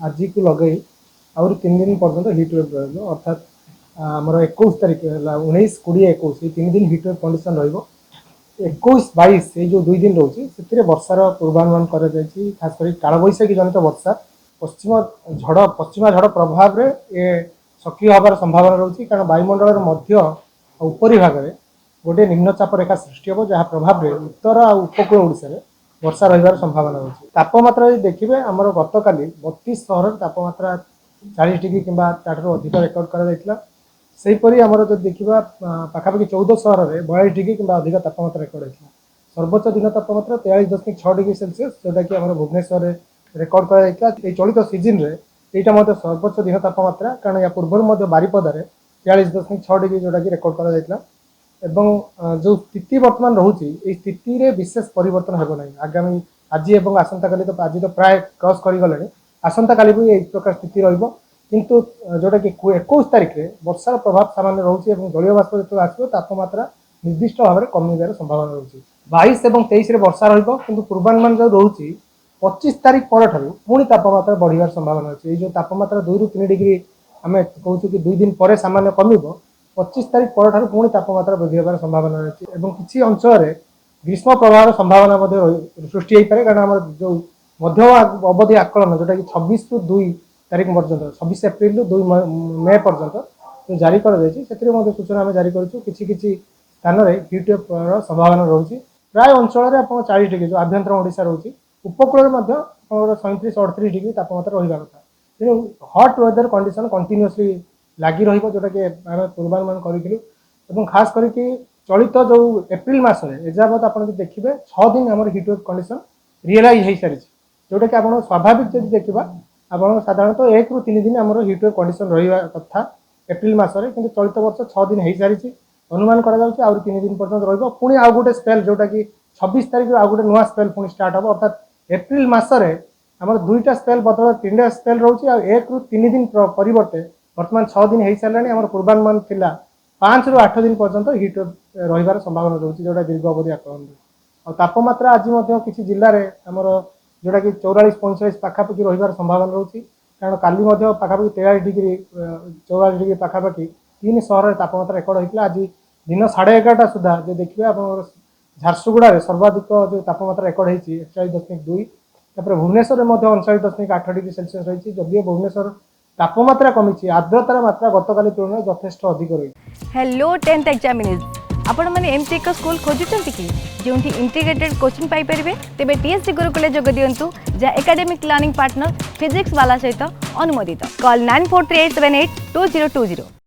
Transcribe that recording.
आज को लगे आउरी 3 दिन पर्यंत हिट वेव रही अर्थात आमर 21 तारीख 19 20 21 तीन दिन हिट वेव कंडीशन रही 21 22 ये जो 2 दिन रोचे से वर्षार पूर्वानुमान कर खास कर कालबैशाखी जनित वर्षा पश्चिमा झड़ प्रभाव में ये सक्रिय हबार संभावना रोचे कारण वायुमंडल मध्य उपरी भाग में गोटे निम्नचाप रेखा सृष्टि हम जहाँ प्रभाव में उत्तर आ उपकूल ओडिशा रे वर्षा रही संभावना रोचे तापमात्रा देखिए आमर गत काली 32 सहर तापमात्रा 40 डिग्री कि अधिक रेकर्ड कर आमर जो देखा पाखापाखि 14 सहर में 42 डिग्री कि अधिक तापमात्रा रेकर्ड होता सर्वोच्च दिन तापमात्रा 43.6 डिग्री सेल्सियस जोटा कि आम भुवनेश्वर रेकर्ड कर चलित सीजन रे यहाँ सर्वोच्च दिन तापमात्रा कारण या पूर्व बारिपदार 43.6 डिग्री जोटा कि रेकर्ड कर जो स्थिति बर्तमान रोचे स्थिति रे विशेष परिवर्तन हेब ना आगामी आज एवं आसंता काली तो आज तो प्राय क्रॉस कर गले आसंता काली भी एक प्रकार स्थिति रहिबो किंतु जोटा कि 21 तारीख रे वर्षार प्रभाव सामान्य रोचे जलीय बाष्प जो आसो तापमात्रा निर्दिष्ट भाव में कमिबार संभावना रोचे 22 और 23 रे वर्षा रहिबो किंतु पूर्वानुमान जो रोचे 25 तारीख पर पुणी तापमात्रा बढ़िबार संभावना अच्छे जो तापमात्रा 2 ରୁ 3 डिग्री आम कहूँ कि 2 दिन पर सामान्य कमिबो 25 तारीख पर पुणी तापमात्रा वृद्धि होबार संभावना अच्छी और किसी अंचल ग्रीष्म प्रभाव संभावना सृष्टि हो पारे कारण आम जो मध्य अवधि आकलन जोटा कि 26 ରୁ 2 तारीख पर्यंत 26 एप्रिल ରୁ 2 मे पर्यंत जो जारी कर सूचना आम जारी करी स्थान में हिट वेव संभावना रोचे प्राय अंचल आप 40 डिग्री जो आभ्यंतर ओडिशा रोचे उपकूल 37-38 डिग्री तापमात्रा रहा कथा तेणु हट वेदर कंडीशन कंटिन्यूअसली लगी रोटा कि आम पूर्वानुमान करूँ खास करके चलित जो एप्रिल मसने एजावत आप देखिए 6 दिन आम हिटवेव कंडीशन रियलाइज हो सारी जोटा कि आप स्वाभाविक जब देखा आप साधारणतः 1 ରୁ 3 दिन आम हिटवेव कंडीशन रहा कथा एप्रिल मसने कि चलित वर्ष 6 दिन हो सारी अनुमान कर 3 दिन पर्यटन रुणी आउ गोटे स्पेल जोटा कि 26 तारीख आउ गोटे नुआ स्पेल पुणी स्टार्ट हम अर्थात एप्रिल मसरे आम 2टा स्पेल बदल 3टा स्पेल रोचे 1 ରୁ 3 दिन परिवर्ते वर्तमान 6 दिन हो सारे आम पूर्वानुमान थिला 5 ରୁ 8 दिन पर्यंत हिट रही संभावना रोचे जोटा दीर्घ अवधि आकलन और तापमात्रा आज किसी जिले में आमर जोटा कि 44-45 पाखापाखि रही संभावना रोचे कारण काली पाखापाखि 43 डिग्री 44 डिग्री पाखापाखि 3 सहर तापमात्रा रेकर्ड होता आज दिन 11:30 सुधा जो देखिए आप झारसुगुड़ा सर्वाधिक जो तापमात्रा रेकर्ड होती 41.2 भुवनेश्वर में 39.8 डिग्री सेल्सियस रही जदिव भुवनेश्वर तापमात्रा कमी आर्द्रतार मात्रा गतकाली तुलना यथेष्ट अधिक रही। हेलो 10th एग्जामिनीज आपण मैंने एमती एक स्कूल खोजुंट कि जो इंटीग्रेटेड कोचिंग पाई परिबे तेबे टीएससी गुरुकुल जोग दियंतु जहाँ एकेडमिक लर्निंग पार्टनर फिजिक्स वाला सहित अनुमोदित कॉल 9438782020।